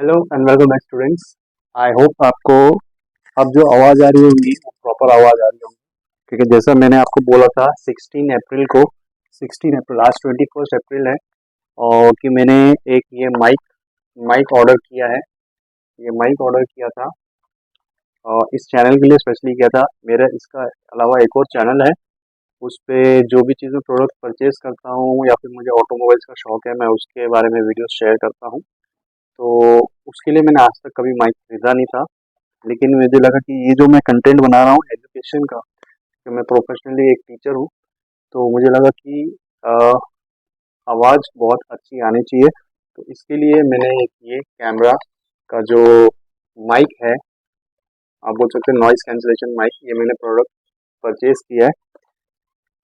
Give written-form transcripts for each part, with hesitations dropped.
Hello and welcome back students. I hope आपको अब जो आवाज़ आ रही होगी वो प्रॉपर आवाज़ आ रही होगी, क्योंकि जैसा मैंने आपको बोला था 16 अप्रैल को, 16 अप्रैल आज 21 अप्रैल है, और कि मैंने एक ये माइक माइक ऑर्डर किया है। ये माइक ऑर्डर किया था और इस चैनल के लिए स्पेशली किया था। मेरा इसका अलावा एक और चैनल है, उस पे जो भी चीज़ें प्रोडक्ट परचेज करता हूँ या फिर मुझे ऑटोमोबाइल्स का शौक है, मैं उसके बारे में वीडियो शेयर करता हूँ। तो उसके लिए मैंने आज तक कभी माइक खरीदा नहीं था, लेकिन मुझे लगा कि ये जो मैं कंटेंट बना रहा हूँ एजुकेशन का, कि मैं प्रोफेशनली एक टीचर हूँ, तो मुझे लगा कि आवाज़ बहुत अच्छी आनी चाहिए। तो इसके लिए मैंने एक ये कैमरा का जो माइक है, आप बोल सकते हैं नॉइस कैंसलेशन माइक, ये मैंने प्रोडक्ट परचेज किया है।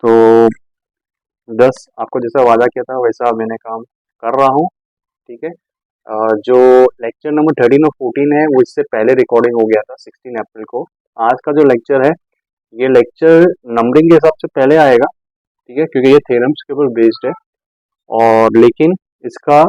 तो बस आपको जैसा वादा किया था वैसा मैंने काम कर रहा हूँ। ठीक है। जो लेक्चर नंबर 13 और 14 है वो इससे पहले रिकॉर्डिंग हो गया था 16 अप्रैल को। आज का जो लेक्चर है ये लेक्चर नंबरिंग के हिसाब से पहले आएगा, ठीक है, क्योंकि ये थ्योरम्स के ऊपर बेस्ड है। और लेकिन इसका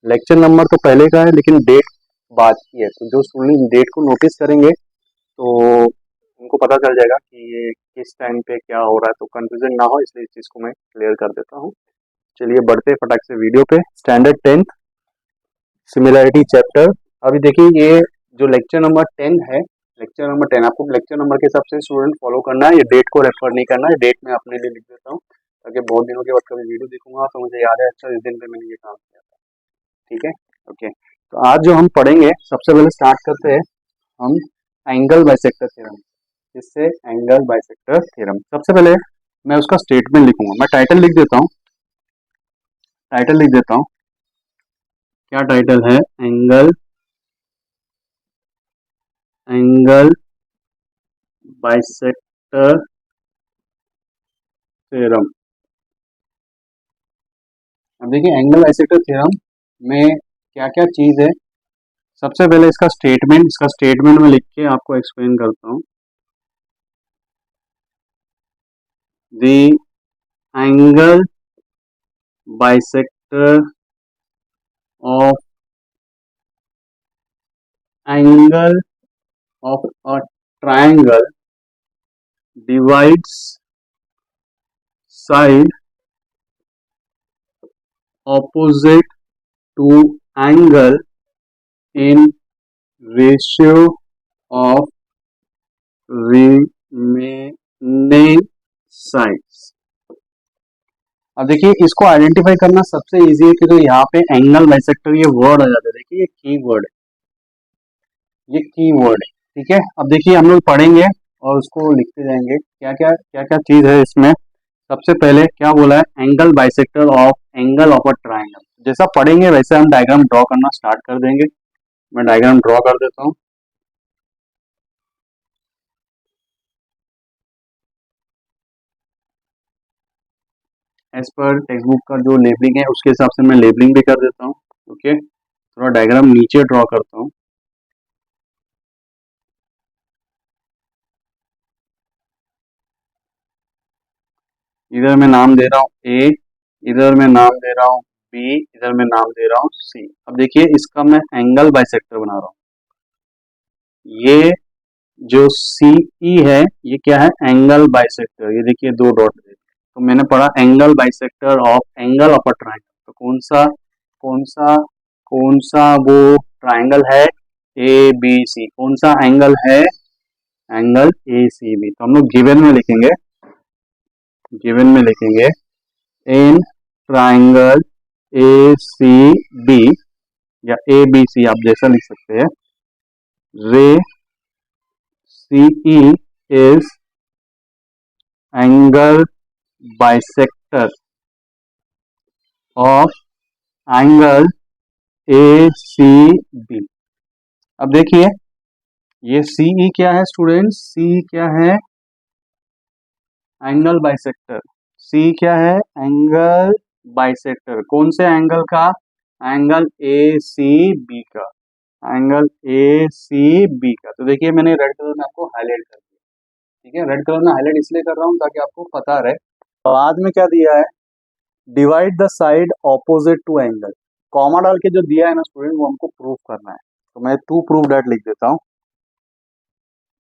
लेक्चर नंबर तो पहले का है, लेकिन डेट बाद की है। तो जो स्टूडेंट डेट को नोटिस करेंगे तो उनको पता चल जाएगा कि ये किस टाइम पे क्या हो रहा है, तो कंफ्यूजन ना हो, इसलिए इस चीज़ को मैं क्लियर कर देता हूँ। चलिए बढ़ते फटाक से वीडियो पे। Standard 10 similarity chapter. अभी देखिए ये जो लेक्चर नंबर 10 है, लेक्चर नंबर 10 आपको लेक्चर नंबर के हिसाब से स्टूडेंट फॉलो करना है, ये डेट को रेफर नहीं करना है। डेट मैं अपने लिए लिख देता हूँ ताकि बहुत दिनों के बाद कभी वीडियो देखूंगा तो मुझे याद है, अच्छा इस दिन पे मैंने ये काम किया था। ठीक है, ओके। तो आज जो हम पढ़ेंगे, सबसे पहले स्टार्ट करते हैं हम एंगल बाइसेक्टर थ्योरम। इससे एंगल बाइसेक्टर थ्योरम, सबसे पहले मैं उसका स्टेटमेंट लिखूंगा। मैं टाइटल लिख देता हूँ, टाइटल लिख देता हूँ। क्या टाइटल है? Angle angle bisector theorem. अब देखिए एंगल बाइसेक्टर थ्योरम में क्या क्या चीज है। सबसे पहले इसका स्टेटमेंट में लिख के आपको एक्सप्लेन करता हूँ। The angle bisector of angle of a triangle divides side opposite to angle in ratio of remaining sides। अब देखिए इसको आइडेंटिफाई करना सबसे इजी है, क्योंकि यहाँ पे एंगल बाइसेक्टर ये वर्ड आ जाता है। देखिए ये की वर्ड है, ये की वर्ड है। ठीक है, अब देखिए हम लोग पढ़ेंगे और उसको लिखते जाएंगे क्या क्या चीज है इसमें। सबसे पहले क्या बोला है? Angle bisector of angle of a triangle. जैसा पढ़ेंगे वैसे हम डायग्राम ड्रॉ करना स्टार्ट कर देंगे। मैं डायग्राम ड्रॉ कर देता हूँ। एज पर टेक्स्ट बुक का जो लेबलिंग है उसके हिसाब से मैं लेबलिंग भी कर देता हूँ। ओके, थोड़ा डायग्राम नीचे ड्रॉ करता हूँ। इधर मैं नाम दे रहा हूँ ए, इधर मैं नाम दे रहा हूँ बी, इधर मैं नाम दे रहा हूँ सी। अब देखिए इसका मैं एंगल बाइसेक्टर बना रहा हूँ। ये जो सी ई है ये क्या है? Angle bisector. ये देखिए दो डॉट है, तो मैंने पढ़ा angle bisector of angle of a triangle. तो कौन सा कौन सा वो ट्राइंगल है? A B C. कौन सा एंगल है? Angle A C B. तो हम लोग गिवन में लिखेंगे, गिवन में लिखेंगे in triangle A C B या ए बी सी, आप जैसा लिख सकते हैं। Ray C E is angle bisector of angle A C B. अब देखिए ये सी ई क्या है स्टूडेंट्स? सी क्या है? Angle bisector. सी क्या है? Angle bisector. कौन से एंगल का? एंगल ए सी बी का, एंगल ए सी बी का। तो देखिए मैंने रेड कलर में आपको हाईलाइट कर दिया। ठीक है, रेड कलर में हाईलाइट इसलिए कर रहा हूँ ताकि आपको पता रहे। बाद में क्या दिया है? Divide the side opposite to angle. Comma डाल के जो दिया है ना स्टूडेंट, वो हमको प्रूफ करना है। तो मैं टू प्रूफ दैट लिख देता हूँ,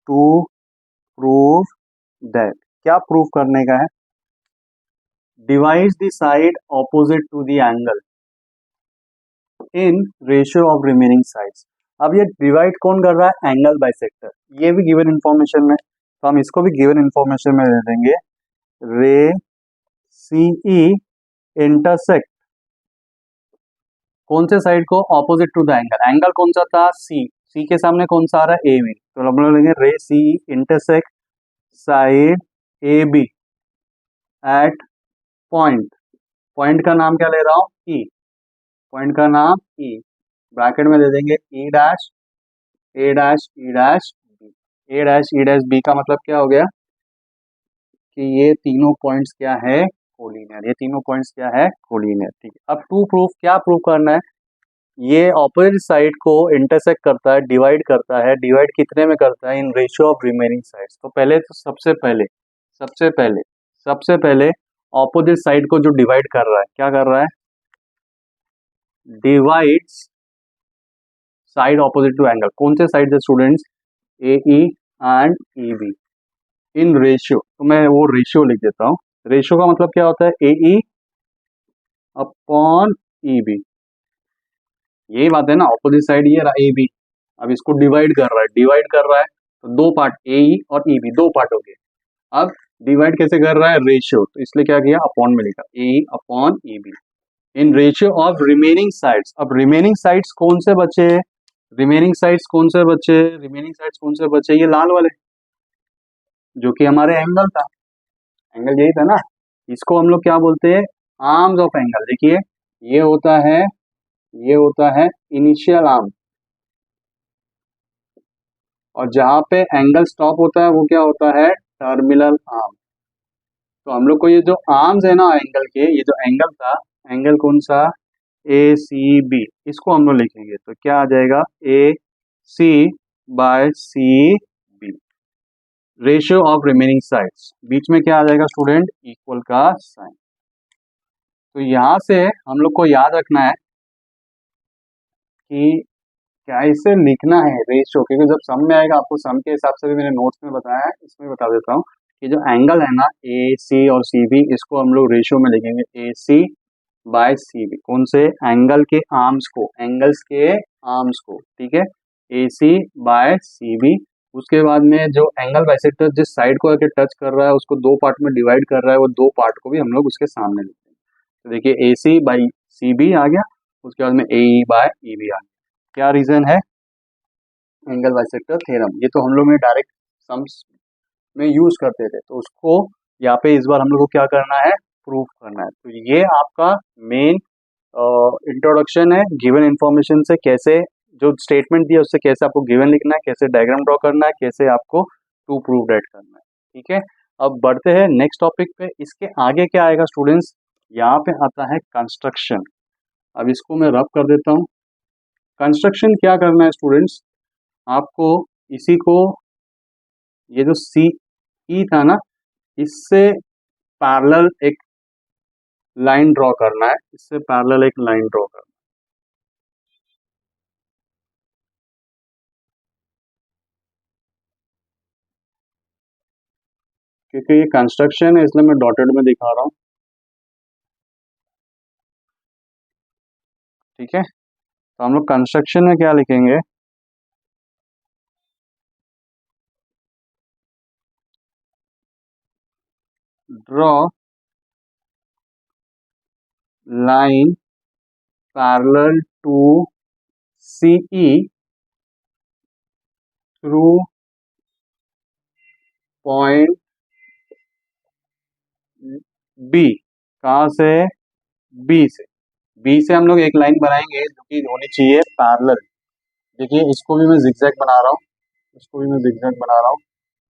टू प्रूफ दैट। क्या प्रूफ करने का है? Divide the side opposite to the angle in ratio of remaining sides. अब ये डिवाइड कौन कर रहा है? Angle bisector. ये भी गिवन इंफॉर्मेशन में, तो हम इसको भी गिवन इंफॉर्मेशन में दे देंगे, रे सी ई इंटरसेक्ट कौन से साइड को? Opposite to the angle. Angle कौन सा था? सी। सी के सामने कौन सा आ रहा है? A B. तो हम लोग लेंगे ray C intersect side A B at point. Point का नाम क्या ले रहा हूँ? ई। पॉइंट का नाम ई, ब्रैकेट में दे देंगे ई डैश ए डैश ई डैश बी। ए डैश ई डैश बी का मतलब क्या हो गया कि ये तीनों पॉइंट्स क्या है? कोलिनियर। ये तीनों पॉइंट्स क्या है? कोलिनियर। ठीक है। अब टू प्रूफ, क्या प्रूफ करना है? ये ऑपोजिट साइड को इंटरसेक्ट करता है, डिवाइड करता है। डिवाइड कितने में करता है? इन रेशियो ऑफ रिमेनिंग साइड्स। तो पहले तो सबसे पहले ऑपोजिट साइड को जो डिवाइड कर रहा है, क्या कर रहा है? Divides side opposite to angle. कौन से साइड है students? A E and E B in ratio. तो मैं वो रेशियो लिख देता हूँ। रेशियो का मतलब क्या होता है? ए ई अपॉन ई बी। यही बात है ना, ऑपोजिट साइड ये रहा ए बी। अब इसको डिवाइड कर रहा है तो दो पार्ट ए ई और ई बी, दो पार्ट हो गए। अब डिवाइड कैसे कर रहा है? रेशियो। तो इसलिए क्या किया? अपॉन में लिखा, A E upon E B in ratio of remaining sides. अब रिमेनिंग साइड्स कौन से बचे? ये लाल वाले, जो कि हमारे एंगल था। एंगल यही था ना। इसको हम लोग क्या बोलते हैं? Arms of angle. देखिए, ये होता है इनिशियल आर्म, और जहां पे एंगल स्टॉप होता है वो क्या होता है? Terminal arm. तो हम लोग को ये जो आर्म्स है ना एंगल के, ये जो एंगल था, एंगल कौन सा? A C B. इसको हम लोग लिखेंगे तो क्या आ जाएगा? A C by C B. Ratio of remaining sides, बीच में क्या आ जाएगा स्टूडेंट? इक्वल का साइन। तो यहां से हम लोग को याद रखना है कि कैसे लिखना है रेशियो, क्योंकि जब सम में आएगा, आपको सम के हिसाब से भी मैंने नोट्स में बताया है, इसमें बता देता हूँ कि जो एंगल है ना ए सी और सी बी, इसको हम लोग रेशियो में लिखेंगे ए सी बाय सी बी। कौन से? एंगल के आर्म्स को, एंगल्स के आर्म्स को। ठीक है, ए सी बाय सी बी। उसके बाद में जो एंगल बाइसेक्टर जिस साइड को आके टच कर रहा है, उसको दो पार्ट में डिवाइड कर रहा है, वो दो पार्ट को भी हम लोग उसके सामने लिखेंगे। तो देखिए, ए सी बाई सी बी आ गया, उसके बाद में ए ई बाय ई बी आ गया। क्या रीजन है? Angle bisector theorem. ये तो हम लोग ने डायरेक्ट सम्स में यूज करते थे, तो उसको यहाँ पे इस बार हम लोग को क्या करना है? प्रूफ करना है। तो ये आपका मेन इंट्रोडक्शन है गिवन इंफॉर्मेशन से। कैसे जो स्टेटमेंट दिया उससे कैसे आपको गिवन लिखना है, कैसे डायग्राम ड्रॉ करना है, कैसे आपको टू प्रूव दैट करना है। ठीक है, अब बढ़ते हैं नेक्स्ट टॉपिक पे। इसके आगे क्या आएगा स्टूडेंट्स? यहाँ पे आता है कंस्ट्रक्शन। अब इसको मैं रब कर देता हूँ। कंस्ट्रक्शन क्या करना है स्टूडेंट्स? आपको इसी को, ये जो सी ई था ना, इससे पैरेलल एक लाइन ड्रॉ करना है, इससे पैरेलल एक लाइन ड्रॉ करना है। क्योंकि ये कंस्ट्रक्शन है इसलिए मैं डॉटेड में दिखा रहा हूँ। ठीक है, तो हम लोग कंस्ट्रक्शन में क्या लिखेंगे? Draw line parallel to C E through point B. कहाँ से? बी से। बी से हम लोग एक लाइन बनाएंगे जो कि होनी चाहिए पैरेलल। देखिए, इसको भी मैं जिगजैग बना रहा हूँ,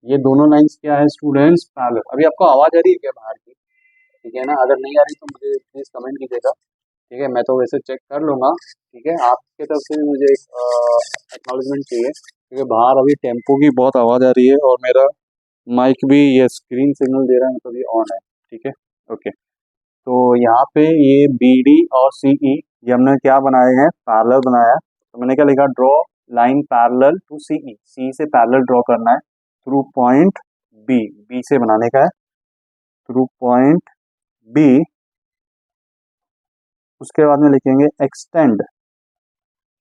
ये दोनों लाइंस क्या है स्टूडेंट्स? पैरेलल। अभी आपको आवाज आ रही है क्या बाहर की? ठीक है ना, अगर नहीं आ रही तो मुझे प्लीज कमेंट कीजिएगा। ठीक है, मैं तो वैसे चेक कर लूंगा। ठीक है, आपके तरफ से भी मुझे एक एक्नॉलेजमेंट चाहिए, क्योंकि बाहर अभी टेम्पो की बहुत आवाज़ आ रही है और मेरा माइक भी ये स्क्रीन सिग्नल दे रहा है, मतलब ये ऑन है। ठीक है, ओके। तो यहाँ पे ये बी डी और सी ई ये हमने क्या बनाए हैं, पैरेलल बनाया। तो मैंने क्या लिखा, draw line parallel to CE, C से पैरेलल ड्रॉ करना है थ्रू पॉइंट बी, बी से बनाने का है थ्रू पॉइंट बी। उसके बाद में लिखेंगे एक्सटेंड,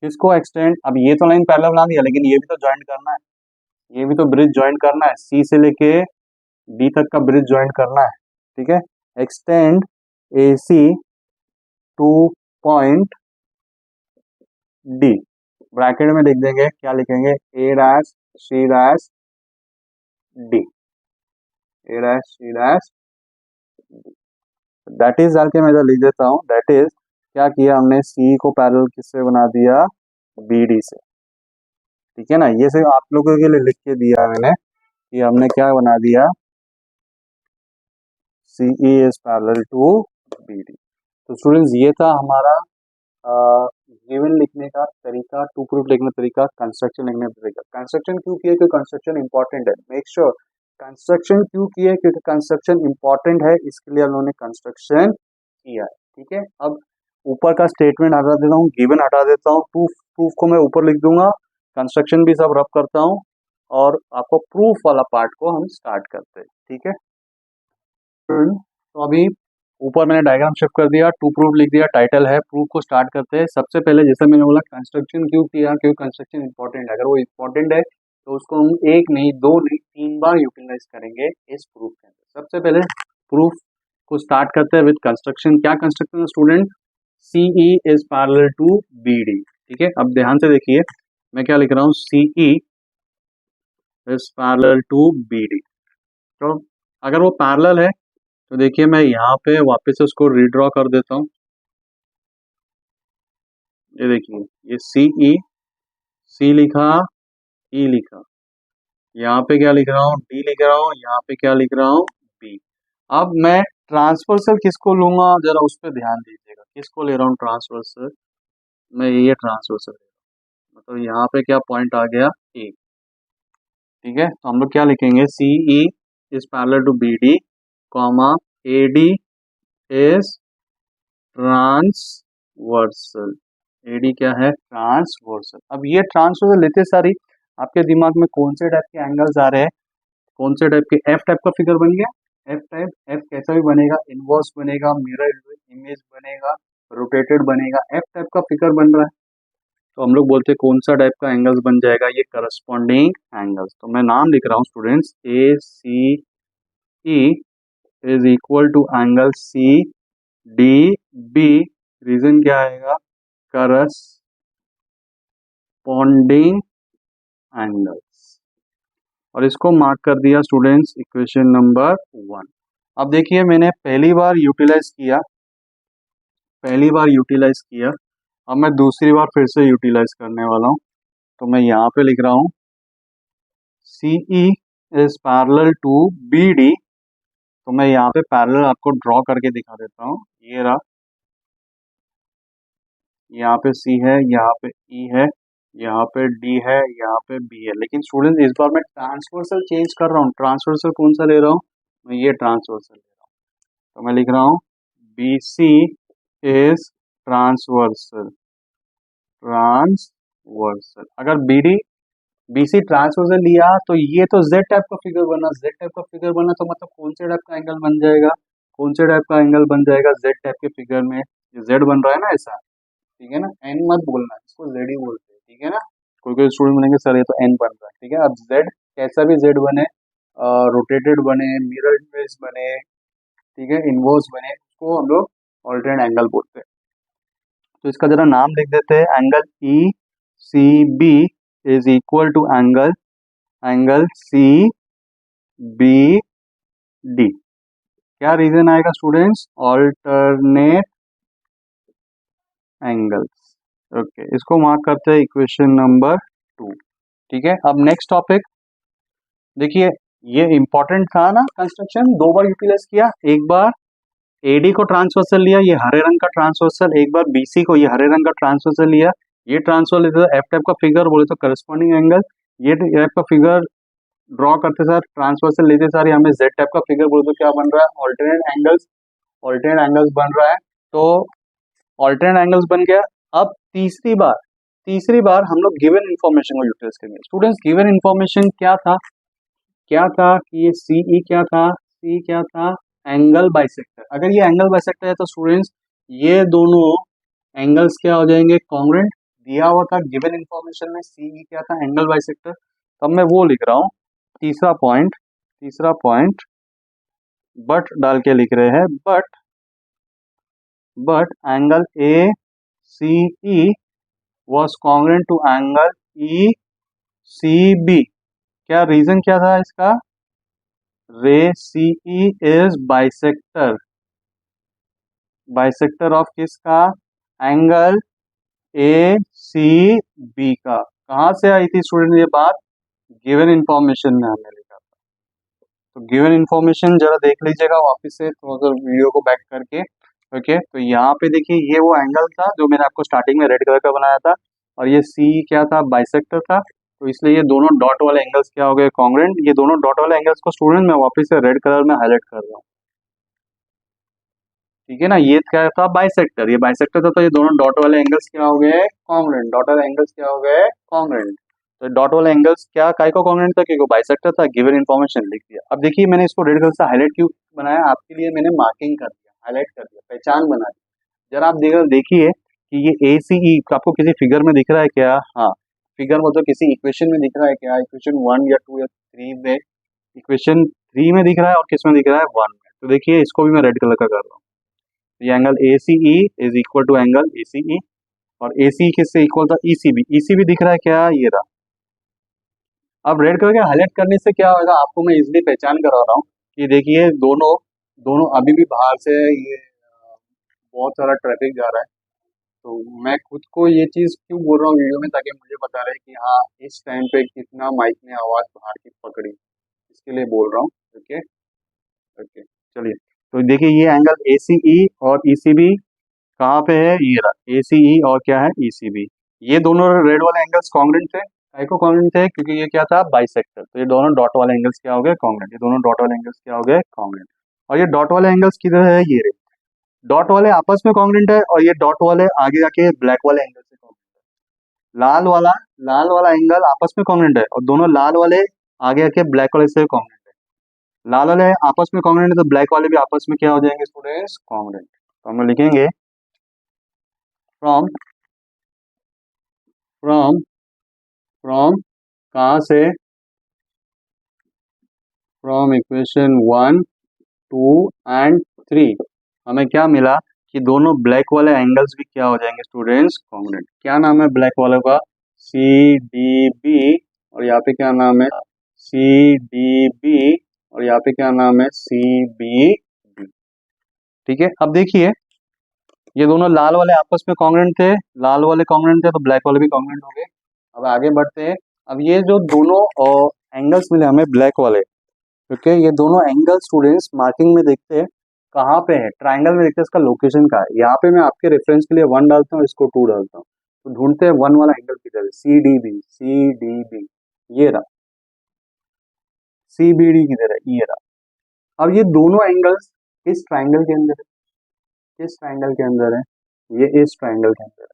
किसको एक्सटेंड, अब ये तो लाइन पैरेलल बना दिया लेकिन ये भी तो ज्वाइंट करना है, ये भी तो ब्रिज ज्वाइंट करना है, सी से लेके डी तक का ब्रिज ज्वाइंट करना है, ठीक है। Extend A C to point D, bracket में लिख देंगे, क्या लिखेंगे, A dash C dash D, A dash C dash D. That is डाल के मैं इधर लिख देता हूँ, दैट इज क्या किया हमने, सी को पैरेलल किससे बना दिया, बी डी से, ठीक है ना। ये सिर्फ आप लोगों के लिए लिख के दिया मैंने कि हमने क्या बना दिया, C E is parallel to B D. तो स्टूडेंट्स ये था हमारा गिवन लिखने का तरीका, टू प्रूफ लिखने का तरीका, कंस्ट्रक्शन लिखने का तरीका। कंस्ट्रक्शन क्यों किया, क्योंकि कंस्ट्रक्शन इंपॉर्टेंट है, मेक श्योर कंस्ट्रक्शन क्यों किए, क्योंकि कंस्ट्रक्शन इंपॉर्टेंट है, इसके लिए हम लोगों ने कंस्ट्रक्शन किया है, ठीक है। अब ऊपर का स्टेटमेंट हटा देता हूँ, गिवन हटा देता हूँ, प्रूफ को मैं ऊपर लिख दूंगा, कंस्ट्रक्शन भी सब रब करता हूँ और आपको प्रूफ वाला पार्ट को हम स्टार्ट करते हैं, ठीक है। तो अभी ऊपर मैंने डायग्राम शिफ्ट कर दिया, टू प्रूफ लिख दिया, टाइटल है, प्रूफ को स्टार्ट करते हैं। सबसे पहले जैसे मैंने बोला कंस्ट्रक्शन क्यों किया, क्योंकि कंस्ट्रक्शन इंपॉर्टेंट है, अगर वो इंपॉर्टेंट है तो उसको हम एक नहीं, दो नहीं, 3 बार यूटिलाइज करेंगे इस प्रूफ के अंदर। सबसे पहले प्रूफ को स्टार्ट करते हैं विद कंस्ट्रक्शन। क्या कंस्ट्रक्शन है student, C E is parallel to B D, ठीक है। अब ध्यान से देखिए मैं क्या लिख रहा हूँ, C E is parallel to B D. तो अगर वो पैरेलल है तो देखिए मैं यहाँ पे वापस से उसको रीड्रॉ कर देता हूँ, ये देखिए ये सी ई, सी लिखा, ई लिखा, यहाँ पे क्या लिख रहा हूँ, डी लिख रहा हूँ, यहाँ पे क्या लिख रहा हूँ, बी। अब मैं ट्रांसवर्सल किसको लूंगा, जरा उस पर ध्यान दीजिएगा, किसको ले रहा हूँ ट्रांसवर्सल, मैं ये ट्रांसवर्सल ले रहा हूँ, मतलब यहाँ पे क्या पॉइंट आ गया, ए, ठीक है। तो हम लोग क्या लिखेंगे, C E is parallel to B D, comma A D is transversal, AD क्या है, ट्रांसवर्सल। अब ये ट्रांसवर्सल लेते सारी आपके दिमाग में कौन से टाइप के एंगल्स आ रहे हैं, कौन से टाइप के, एफ टाइप का फिगर बन गया, एफ टाइप, एफ कैसा भी बनेगा, इनवर्स बनेगा, मिरर इमेज बनेगा, रोटेटेड बनेगा, एफ टाइप का फिगर बन रहा है। तो हम लोग बोलते हैं कौन सा टाइप का एंगल्स बन जाएगा, ये करस्पॉन्डिंग एंगल्स। तो मैं नाम लिख रहा हूँ students, A C E is equal to angle C D B, reason क्या आएगा, करस्पॉन्डिंग एंगल्स, और इसको मार्क कर दिया स्टूडेंट्स इक्वेशन नंबर 1। अब देखिए मैंने पहली बार यूटिलाइज किया, अब मैं दूसरी बार फिर से यूटिलाइज करने वाला हूँ। तो मैं यहाँ पे लिख रहा हूँ C E is parallel to B D, तो मैं यहाँ पे पैरेलल आपको ड्रॉ करके दिखा देता हूँ, ये रहा, यहाँ पे सी है, यहाँ पे ई है, यहाँ पे डी है, यहाँ पे बी है। लेकिन स्टूडेंट इस बार मैं ट्रांसवर्सल चेंज कर रहा हूँ, ट्रांसवर्सल कौन सा ले रहा हूँ, मैं ये ट्रांसवर्सल ले रहा हूँ। तो मैं लिख रहा हूँ बी सी इज ट्रांसवर्सल। अगर B D B C transversal लिया तो ये तो जेड टाइप का फिगर बना, जेड टाइप का फिगर बना तो मतलब कौन से टाइप का एंगल बन जाएगा, कौन से टाइप का एंगल बन जाएगा, जेड टाइप के फिगर में ये जेड बन रहा है ना ऐसा, ठीक है ना, एन मत बोलना, इसको जेड ही बोलते हैं, ठीक है ना। कोई कोई स्टूडेंट बोलेंगे सर ये तो एन बन रहा है, ठीक है। अब जेड कैसा भी जेड बने, रोटेटेड बने, मिरर इमेज बने, ठीक है, इनवर्स बने, उसको हम लोग ऑल्टरनेट एंगल बोलते हैं। तो इसका जरा नाम लिख देते हैं, angle E C B is equal to angle C B D. क्या रीजन आएगा स्टूडेंट्स, ऑल्टरनेट एंगल्स, ओके। इसको मार्क करते हैं इक्वेशन नंबर 2, ठीक है। अब नेक्स्ट टॉपिक देखिए, ये इंपॉर्टेंट था ना, कंस्ट्रक्शन 2 बार यूटिलाइज किया, एक बार एडी को ट्रांसवर्सल लिया, ये हरे रंग का ट्रांसवर्सल, एक बार बीसी को ये हरे रंग का ट्रांसवर्सल लिया, ये ट्रांसवर्सल एफ टाइप का फिगर बोले तो करस्पॉन्डिंग एंगल, ये टाइप का फिगर ड्रॉ करते सार, ट्रांसवर्सल लेते सारे हमें जेड टाइप का फिगर बोले तो क्या बन रहा है, ऑल्टरनेट एंगल्स बन रहा है। तो ऑल्टरनेट एंगल्स बन गया। अब तीसरी बार हम लोग गिवन इन्फॉर्मेशन को यूटिलाइज करेंगे। स्टूडेंट्स गिवन इन्फॉर्मेशन क्या था कि ये सीई क्या था, सी क्या था, एंगल बाइसेक्टर। अगर ये एंगल बाइसेक्टर है तो स्टूडेंट्स ये दोनों एंगल्स क्या हो जाएंगे, कॉन्ग्रुएंट। दिया हुआ था गिवन इन्फॉर्मेशन में सीई क्या था, एंगल बाइसेक्टर। तब मैं वो लिख रहा हूँ तीसरा पॉइंट बट डाल के लिख रहे हैं, but angle A C E was congruent to angle E C B. क्या रीजन क्या था इसका, ray C E is bisector of किसका, एंगल ए सी बी का। कहाँ से आई थी स्टूडेंट ये बात, गिवन इंफॉर्मेशन में हमने लिखा था। तो गिवन इंफॉर्मेशन जरा देख लीजिएगा वापस से थोड़ा सा वीडियो को बैक करके। ओके, तो यहाँ पे देखिए ये वो एंगल था जो मैंने आपको स्टार्टिंग में रेड कलर का बनाया था, और ये सी क्या था, बाइसेक्टर था। तो इसलिए ये दोनों डॉट वाले एंगल्स क्या हो गए, कॉन्ग्रुएंट। ये दोनों डॉट वाले एंगल्स को स्टूडेंट मैं वापस से रेड कलर में हाईलाइट कर रहा हूँ, ठीक है ना। ये क्या था, बाइसेक्टर, ये बाइसेक्टर था, तो ये दोनों डॉट वाले एंगल्स क्या हो गए, कॉन्ग्रुएंट। डॉट वाले एंगल्स क्या हो गए, कॉन्ग्रुएंट। तो डॉट वाले एंगल्स क्या काय को कॉन्ग्रुएंट था, क्योंकि बाइसेक्टर था, गिवन इन्फॉर्मेशन लिख दिया। अब देखिए मैंने इसको रेड कलर से हाईलाइट क्यों बनाया, आपके लिए मैंने मार्किंग कर दिया, हाईलाइट कर दिया, पहचान बना दी। जरा आप देखिए कि ये ए सी ई आपको किसी फिगर में दिख रहा है क्या, हाँ फिगर मतलब किसी इक्वेशन में दिख रहा है क्या, इक्वेशन 1 या 2 या 3 में, इक्वेशन 3 में दिख रहा है और किस में दिख रहा है, 1 में। तो देखिए इसको भी मैं रेड कलर का कर रहा हूँ। ये angle A C E is equal to angle A C E, और ए सी किससे इक्वल था, ई सी बी। ई सी बी दिख रहा है क्या, ये रहा। अब रेड कलर के हाईलाइट करने से क्या होगा, आपको मैं इजिली पहचान करा रहा हूँ कि देखिए दोनों दोनों अभी भी बाहर से ये बहुत सारा ट्रैफिक जा रहा है। तो मैं खुद को ये चीज़ क्यों बोल रहा हूँ वीडियो में, ताकि मुझे बता रहे कि हाँ इस टाइम पे कितना माइक ने आवाज़ बाहर की पकड़ी, इसके लिए बोल रहा हूँ। ओके ओके, चलिए। तो देखिए ये एंगल ए सी ई और ई सी बी कहाँ पे है, ये रहा ए सी ई और क्या है, ई सी बी। ये दोनों रेड वाले एंगल्स कॉन्ग्रुएंट थे। काहे को कॉन्ग्रुएंट थे, क्योंकि ये क्या था, बाइसेक्टर। तो ये दोनों डॉट वाले एंगल्स क्या हो गए, कॉन्ग्रुएंट। ये दोनों डॉट वाले एंगल्स क्या हो गए, कॉन्ग्रुएंट। और ये डॉट वाले एंगल्स किधर है, ये रहे, डॉट वाले आपस में कॉन्ग्रुएंट है, और ये डॉट वाले आगे जाके ब्लैक वाले एंगल से कॉन्ग्रुएंट है। लाल वाला एंगल आपस में कॉन्ग्रुएंट है, और दोनों लाल वाले आगे जाके ब्लैक वाले से कॉन्ग्रुएंट है। लाल वाले आपस में कॉन्ग्रुएंट है तो ब्लैक वाले भी आपस में क्या हो जाएंगे स्टूडेंट्स, कॉन्ग्रुएंट। तो हम लिखेंगे फ्रॉम फ्रॉम फ्रॉम कहाँ से, फ्रॉम इक्वेशन 1 2 एंड 3 हमें क्या मिला कि दोनों ब्लैक वाले एंगल्स भी क्या हो जाएंगे स्टूडेंट्स, कॉन्ग्रुएंट। क्या नाम है ब्लैक वाले का, सी डी बी, और यहाँ पे क्या नाम है, सी डी बी, और यहाँ पे क्या नाम है, सी बी बी। ठीक है, अब देखिए ये दोनों लाल वाले आपस में कॉन्ग्रुएंट थे, लाल वाले कॉन्ग्रुएंट थे तो ब्लैक वाले भी कॉन्ग्रुएंट हो गए। अब आगे बढ़ते हैं। अब ये जो दोनों एंगल्स मिले हमें ब्लैक वाले, ओके, ये दोनों एंगल स्टूडेंट्स मार्किंग में देखते हैं कहाँ पे है, ट्राइंगल में देखते हैं इसका लोकेशन कहाँ है। यहाँ पे मैं आपके रेफरेंस के लिए 1 डालता हूँ, इसको 2 डालता हूँ, तो ढूंढते हैं 1 वाला एंगल किधर है, सी डी बी, ये रहा। सी बी डी किधर है, ये रहा। अब ये दोनों एंगल्स किस ट्राइंगल के अंदर है, किस ट्राइंगल के अंदर है, ये इस ट्राइंगल के अंदर है,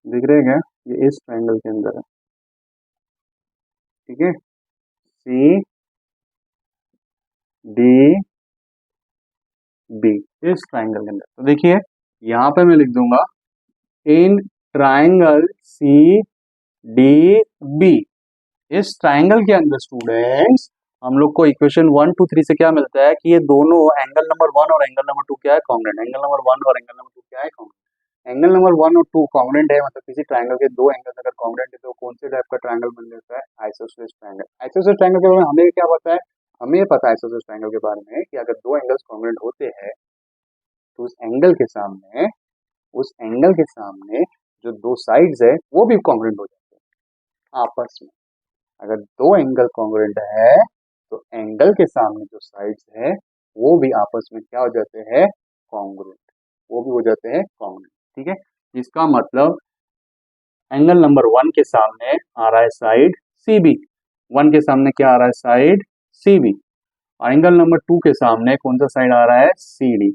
दिख रहे हैं क्या, ये इस ट्राइंगल के अंदर है। ठीक है, सी डी बी इस ट्राइंगल के अंदर। तो देखिए यहाँ पे मैं लिख दूंगा in triangle C D B, इस ट्राइंगल के अंदर स्टूडेंट्स हम लोग को इक्वेशन 1 2 3 से क्या मिलता है कि ये दोनों एंगल नंबर 1 और एंगल नंबर 2 क्या है, कॉन्ग्रुएंट। एंगल नंबर 1 और एंगल नंबर 2 क्या है, कॉन्ग्रुएंट। एंगल नंबर 1 और 2 कॉन्ग्रुएंट है, मतलब किसी ट्राइंगल के दो एंगल अगर कॉन्ग्रुएंट है तो कौन से टाइप का ट्राइंगल बन जाता है, आइसोसेलेस ट्राइंगल। आइसोसेलेस ट्राइंगल के बारे में हमें क्या पता है, हमें पता है आइसोसेलेस ट्राइंगल के बारे में कि अगर दो एंगल्स कॉन्ग्रुएंट होते हैं तो उस एंगल के सामने जो दो साइड्स है वो भी कॉन्ग्रुएंट हो जाते हैं आपस में। अगर दो एंगल कॉन्ग्रुएंट है तो एंगल के सामने जो साइड्स है वो भी आपस में क्या हो जाते हैं, कॉन्ग्रुएंट, वो भी हो जाते हैं कॉन्ग्रुएंट। ठीक है, इसका मतलब एंगल नंबर 1 के सामने आ रहा है साइड सी बी, 1 के सामने क्या आ रहा है, साइड सी बी, और एंगल नंबर 2 के सामने कौन सा साइड आ रहा है, सी डी,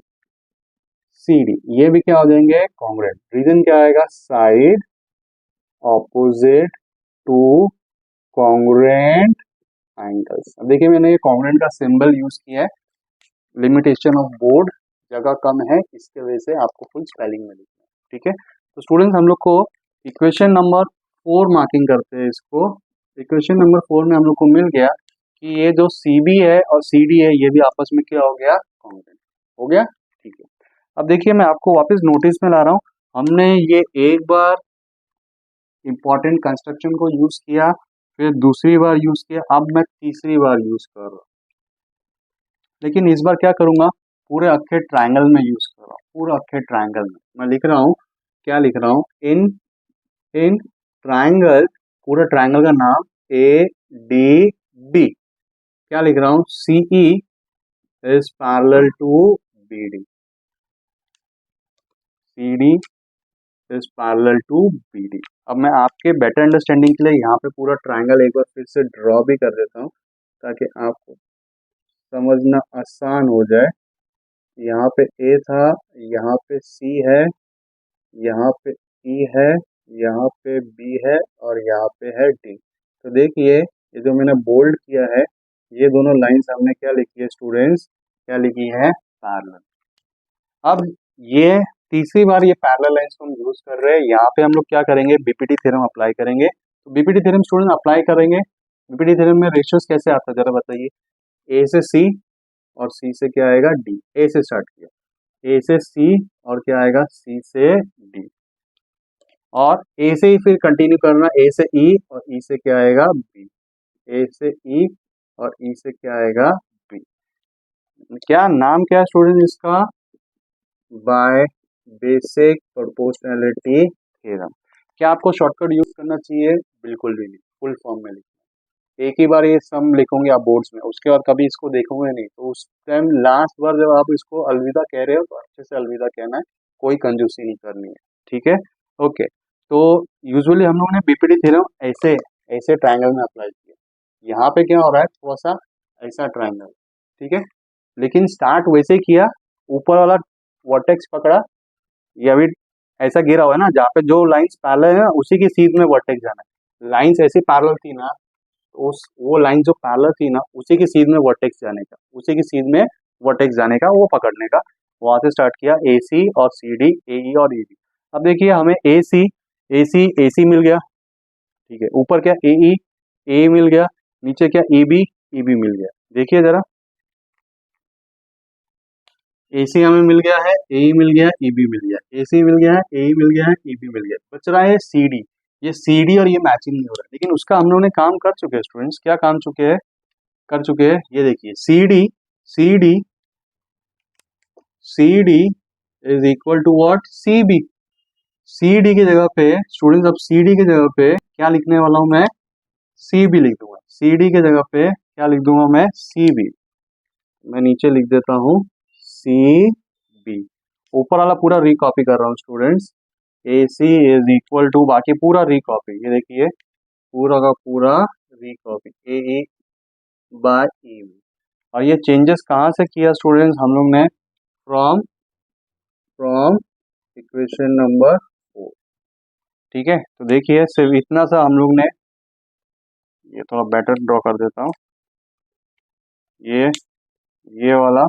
सी डी, ये भी क्या हो जाएंगे, कॉन्ग्रुएंट। रीजन क्या आएगा, side opposite to congruent angles. अब देखिए मैंने ये कॉन्ग्रुएंट का सिंबल यूज किया है, लिमिटेशन ऑफ बोर्ड, जगह कम है, इसके वजह से आपको फुल स्पेलिंग में लिखना है, ठीक है। तो स्टूडेंट्स हम लोग को इक्वेशन नंबर 4 मार्किंग करते हैं इसको। इक्वेशन नंबर 4 में हम लोग को मिल गया कि ये जो सी बी है और सी डी है ये भी आपस में क्या हो गया, कॉन्ग्रुएंट हो गया, ठीक है। अब देखिए मैं आपको वापस नोटिस में ला रहा हूँ, हमने ये एक बार इंपॉर्टेंट कंस्ट्रक्शन को यूज किया, फिर दूसरी बार यूज किया, अब मैं तीसरी बार यूज कर रहा हूँ, लेकिन इस बार क्या करूंगा, पूरे अक्खे ट्रायंगल में यूज कर रहा हूँ, पूरे अक्खे ट्रायंगल में मैं लिख रहा हूँ, क्या लिख रहा हूँ, इन इन ट्रायंगल, पूरे ट्रायंगल का नाम ए डी बी, क्या लिख रहा हूँ, C E is parallel to B D, C D is parallel to B D. अब मैं आपके बेटर अंडरस्टैंडिंग के लिए यहाँ पे पूरा ट्रायंगल एक बार फिर से ड्रॉ भी कर देता हूँ ताकि आपको समझना आसान हो जाए। यहाँ पे ए था, यहाँ पे सी है, यहाँ पे ई है, यहाँ पे बी है और यहाँ पे है डी। तो देखिए ये जो मैंने बोल्ड किया है, ये दोनों लाइंस हमने क्या लिखी है स्टूडेंट्स, क्या लिखी है, पैरेलल। अब ये तीसरी बार ये पैरेलल लाइंस को हम यूज कर रहे हैं, यहाँ पे हम लोग क्या करेंगे, बीपीटी थ्योरम अप्लाई करेंगे। तो बीपीटी थ्योरम स्टूडेंट अप्लाई करेंगे, बीपीटी थ्योरम में रेशियोज कैसे आता है जरा बताइए, ए से सी और सी से क्या आएगा, डी। ए से स्टार्ट किया, ए से सी और क्या आएगा, सी से डी, और ए से ही फिर कंटिन्यू करना, ए से ई और ई से क्या आएगा, बी, ए से ई और ई से क्या आएगा, बी। क्या नाम क्या है स्टूडेंट इसका, बाय बेसिक प्रोपोर्शनैलिटी थ्योरम। क्या आपको शॉर्टकट यूज करना चाहिए, बिल्कुल भी नहीं, फुल फॉर्म में लिखना। एक ही बार ये सम लिखोगे आप बोर्ड्स में, उसके बाद कभी इसको देखोगे नहीं, तो उस टाइम लास्ट बार जब आप इसको अलविदा कह रहे हो तो अच्छे से अलविदा कहना है, कोई कंजूसी नहीं करनी है, ठीक है, ओके। तो यूजुअली हम लोगों ने बीपीटी थ्योरम ऐसे ऐसे ट्रायंगल में अप्लाई किया, यहाँ पे क्या हो रहा है, थोड़ा सा ऐसा ट्रायंगल, ठीक है, लेकिन स्टार्ट वैसे ही किया, ऊपर वाला वर्टेक्स पकड़ा, ये अभी ऐसा गिरा हुआ है ना, जहाँ पे जो लाइंस पैरेलल है ना उसी की सीध में वर्टेक्स जाना है, लाइंस ऐसी पैरेलल थी ना, उस वो लाइन जो पैरेलल थी ना उसी की सीध में वर्टेक्स जाने का, उसी की सीध में वर्टेक्स जाने का, वो पकड़ने का, वहां से स्टार्ट किया, ए सी और सी डी, ए ई और ई डी। अब देखिए हमें ए सी मिल गया, ठीक है, ऊपर क्या ए ई, ए मिल गया, नीचे क्या ए बी मिल गया। देखिए जरा, ए सी हमें मिल गया है, ए मिल गया, ई बी मिल गया, ए सी मिल गया है, ए मिल गया है, ई बी मिल गया, बच रहा है सी डी। ये सी डी और ये मैचिंग नहीं हो रहा है, लेकिन उसका हम लोगों ने काम कर चुके हैं स्टूडेंट्स, क्या काम चुके हैं, कर चुके हैं, ये देखिए C D, C D, C D is equal to what, C B. C D की जगह पे स्टूडेंट्स, अब सी डी की जगह पे क्या लिखने वाला हूं मैं, सी बी लिख दूंगा, सी डी की जगह पे क्या लिख दूंगा मैं, सी बी। मैं नीचे लिख देता हूँ सी बी, ऊपर वाला पूरा रिकॉपी कर रहा हूँ students, A C is equal to, बाकी पूरा रिकॉपी, ये देखिए पूरा का पूरा रिकॉपी, ए ई बाय ई बी। और ये चेंजेस कहाँ से किया स्टूडेंट्स हम लोग ने, फ्रॉम फ्रॉम इक्वेशन नंबर 4, ठीक है। तो देखिए सिर्फ इतना सा हम लोग ने, ये थोड़ा बेटर ड्रॉ कर देता हूँ, ये वाला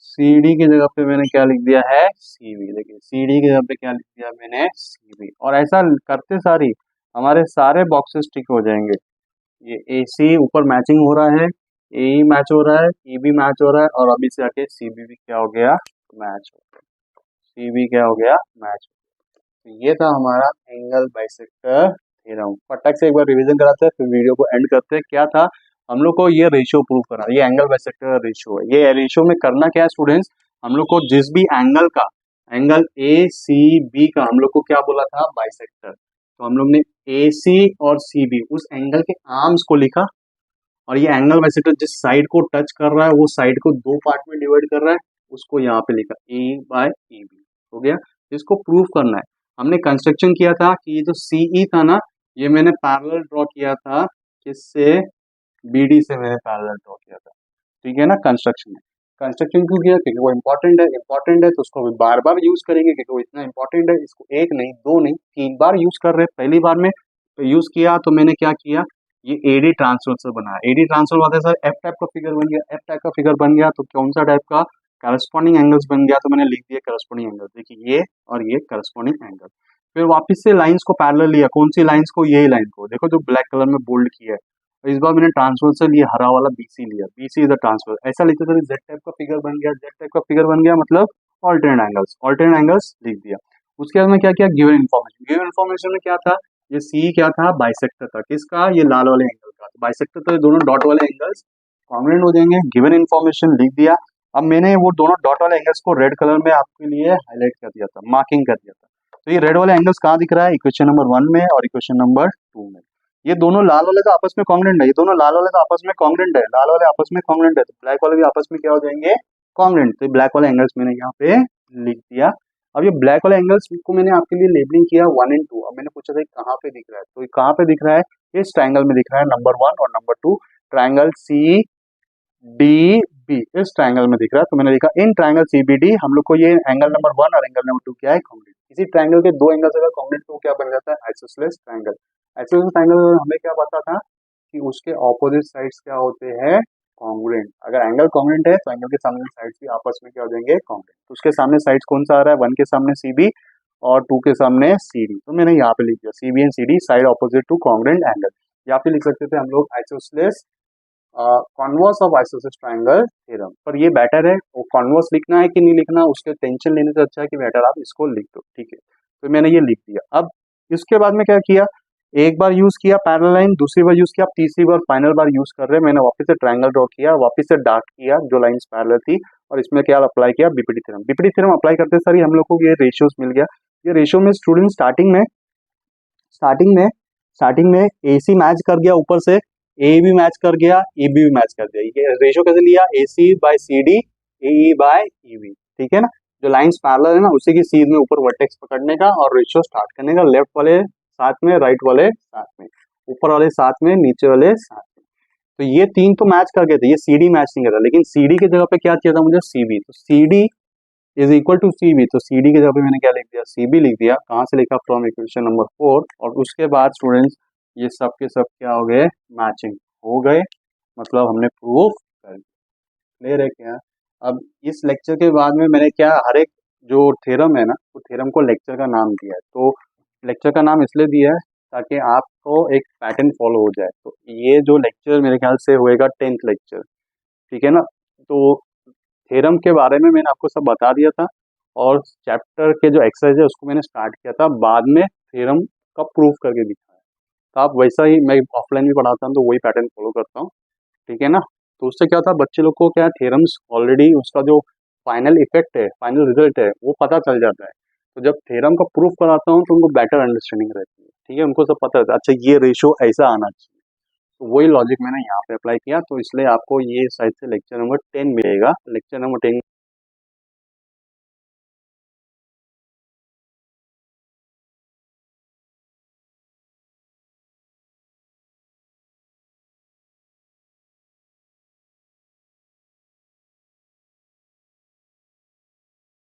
सी डी की जगह पे मैंने क्या लिख दिया है, सी बी। देखिए सी डी की जगह पे क्या लिख दिया मैंने, सी बी। और ऐसा करते सारी हमारे सारे बॉक्सेस टिक हो जाएंगे। ये ए सी ऊपर मैचिंग हो रहा है, ए ई मैच हो रहा है, ई बी मैच हो रहा है, और अभी से आके सी बी भी क्या हो गया, मैच हो गया, सी बी क्या हो गया, मैच हो गया। तो ये था हमारा एंगल बाइसेक्टर थ्योरम। फटाक से एक बार रिवीजन कराते हैं, फिर वीडियो को एंड करते हैं। क्या था, हम लोग को ये रेशियो प्रूव करना, ये एंगल बाइसेक्टर रेशियो है। ये रेशियो में करना क्या है स्टूडेंट्स, हम लोग को जिस भी एंगल का, एंगल ए सी बी का हम लोग को क्या बोला था, बाइसेक्टर। तो हम लोग ने ए सी और सी बी उस एंगल के आर्म्स को लिखा, और ये एंगल बाइसेक्टर जिस साइड को टच कर रहा है वो साइड को दो पार्ट में डिवाइड कर रहा है, उसको यहाँ पे लिखा ए बाय ई बी, हो गया। इसको प्रूव करना है, हमने कंस्ट्रक्शन किया था कि ये जो सी ई था ना, ये मैंने पैरेलल ड्रॉ किया था, किससे, बी डी से मैंने पैरेलल ड्रॉ किया था। ठीक है ना। कंस्ट्रक्शन में कंस्ट्रक्शन क्यों किया, क्योंकि वो इंपॉर्टेंट है तो उसको बार बार यूज करेंगे, क्योंकि वो इतना इंपॉर्टेंट है। इसको एक नहीं, दो नहीं, 3 बार यूज कर रहे हैं। पहली बार में यूज किया तो मैंने क्या किया, ये एडी ट्रांसफर बनाया। एडी ट्रांसफर मतलब सर एफ टाइप का फिगर बन गया। एफ टाइप का फिगर बन गया तो कौन सा टाइप का, करस्पॉन्डिंग एंगल्स बन गया, तो मैंने लिख दिया करस्पॉन्डिंग एंगल। देखिए ये और ये करस्पॉन्डिंग एंगल। फिर वापस से लाइंस को पैरेलल लिया। कौन सी लाइंस को, यही लाइन को, देखो जो ब्लैक कलर में बोल्ड किया है। तो इस बार मैंने ट्रांसवर्सल ये हरा वाला बीसी लिया। BC is the transfer. ऐसा लिखते थे जेड टाइप का फिगर बन गया। जेड टाइप का फिगर बन गया मतलब ऑल्टरनेट एंगल्स लिख दिया। उसके बाद में क्या किया, गिवन इन्फॉर्मेशन। गिवन इन्फॉर्मेशन में क्या था, ये सी क्या था, बाइसेक्टर था। किसका, ये लाल वाले एंगल का। तो बाइसेक्टर तो ये दोनों डॉट वाले एंगल्स कॉन्ग्रुएंट हो जाएंगे। गिवन इन्फॉर्मेशन लिख दिया। अब मैंने वो दोनों डॉट वाले एंगल्स को रेड कलर में आपके लिए हाईलाइट कर दिया था, मार्किंग कर दिया था। तो ये रेड वाले एंगल्स कहाँ दिख रहा है, इक्वेशन नंबर 1 में और इक्वेशन नंबर 2 में। ये दोनों लाल वाले तो आपस में कॉन्ग्रुएंट है, ये दोनों लाल वाले तो आपस में कॉन्ग्रुएंट है, लाल वाले आपस में कॉन्ग्रुएंट है, तो ब्लैक वाले भी आपस में क्या हो जाएंगे, कॉन्ग्रुएंट। तो ब्लैक वाले एंगल्स मैंने यहाँ पे लिख दिया। अब ये ब्लैक वाले एंगल्स को मैंने आपके लिए लेबलिंग किया 1 और 2। अब मैंने पूछा था कहाँ पे दिख रहा है, तो ये कहाँ पे दिख रहा है, इस ट्राइंगल में दिख रहा है, नंबर 1 और number 2, triangle C D B इस ट्राइंगल में दिख रहा है। तो मैंने लिखा in triangle C B D हम लोग को ये एंगल नंबर 1 और एंगल नंबर 2 क्या है, कॉन्ग्रुएंट। किसी ट्राइंगल के दो एंगल्स अगर कॉन्ग्रुएंट तो क्या बन जाता है, आइसोसेलेस ट्राइंगल। आइसोसेलेस ट्राइंगल हमें क्या पता था कि उसके ऑपोजिट साइड्स क्या होते हैं, कॉन्ग्रुएंट। अगर एंगल कॉन्ग्रुएंट है तो एंगल के सामने साइड्स भी आपस में क्या हो जाएंगे, कॉन्ग्रुएंट। तो उसके सामने साइड्स कौन सा आ रहा है, 1 के सामने सी बी और 2 के सामने सी डी। तो मैंने यहाँ पे लिख दिया C B and C D side opposite to congruent angle. या फिर लिख सकते थे हम लोग isosceles converse of isosceles triangle theorem. पर ये बेटर है, वो कॉन्वर्स लिखना है कि नहीं लिखना, उसके टेंशन लेने से अच्छा है कि बेटर आप इसको लिख दो, ठीक है। तो मैंने ये लिख दिया। अब इसके बाद में क्या किया, एक बार यूज किया पैरेलल लाइन, दूसरी बार यूज किया, तीसरी बार फाइनल बार यूज कर रहे हैं, मैंने वापस से ट्राइंगल ड्रॉ किया, वापस से डार्क किया जो लाइंस पैरेलल थी, और इसमें क्या अप्लाई किया, BPT theorem. BPT theorem apply करते सारी हम लोग को ये रेशियोज मिल गया। ये रेशियो में स्टूडेंट स्टार्टिंग में एसी मैच कर गया, ऊपर से ए भी मैच कर गया, ए बी भी मैच कर दिया। ये रेशियो कैसे लिया, A C by C D, A E by E B, ठीक है ना। जो लाइंस पैरेलल है ना उसी की सीध में ऊपर वर्टेक्स पकड़ने का और रेशियो स्टार्ट करने का, लेफ्ट वाले साथ में, राइट वाले साथ में, ऊपर वाले साथ में, नीचे वाले साथ में। तो ये तीन तो मैच कर गए थे, ये सी डी मैच नहीं कर रहा, लेकिन सी डी की जगह पे क्या चाहिए था मुझे, सी बी। तो C D is equal to C B, तो सी डी की जगह पे मैंने क्या लिख दिया, सी बी लिख दिया। कहाँ से लिखा, फ्रॉम इक्वेशन नंबर 4। और उसके बाद स्टूडेंट्स ये सब के सब क्या हो गए, मैचिंग हो गए, मतलब हमने प्रूफ कर दिया। क्लियर है क्या। अब इस लेक्चर के बाद में मैंने क्या, हर एक जो थ्योरम है ना, तो थ्योरम को लेक्चर का नाम दिया है। तो लेक्चर का नाम इसलिए दिया है ताकि आपको एक पैटर्न फॉलो हो जाए। तो ये जो लेक्चर मेरे ख्याल से होएगा 10th लेक्चर, ठीक है ना। तो थ्योरम के बारे में मैंने आपको सब बता दिया था, और चैप्टर के जो एक्सरसाइज है उसको मैंने स्टार्ट किया था, बाद में थ्योरम का प्रूफ करके दिखाया। तो आप वैसा ही, मैं ऑफलाइन भी पढ़ाता हूँ तो वही पैटर्न फॉलो करता हूँ, ठीक है ना। तो उससे क्या होता है, बच्चे लोग को क्या, थ्योरम्स ऑलरेडी उसका जो फाइनल इफेक्ट है, फाइनल रिजल्ट है, वो पता चल जाता है। तो जब थ्योरम का प्रूफ कराता हूँ तो उनको बेटर अंडरस्टैंडिंग रहती है, ठीक है, उनको सब पता रहता है, अच्छा ये रेशो ऐसा आना चाहिए। तो वही लॉजिक मैंने यहाँ पे अप्लाई किया, तो इसलिए आपको ये शायद से लेक्चर नंबर 10 मिलेगा। Lecture number 10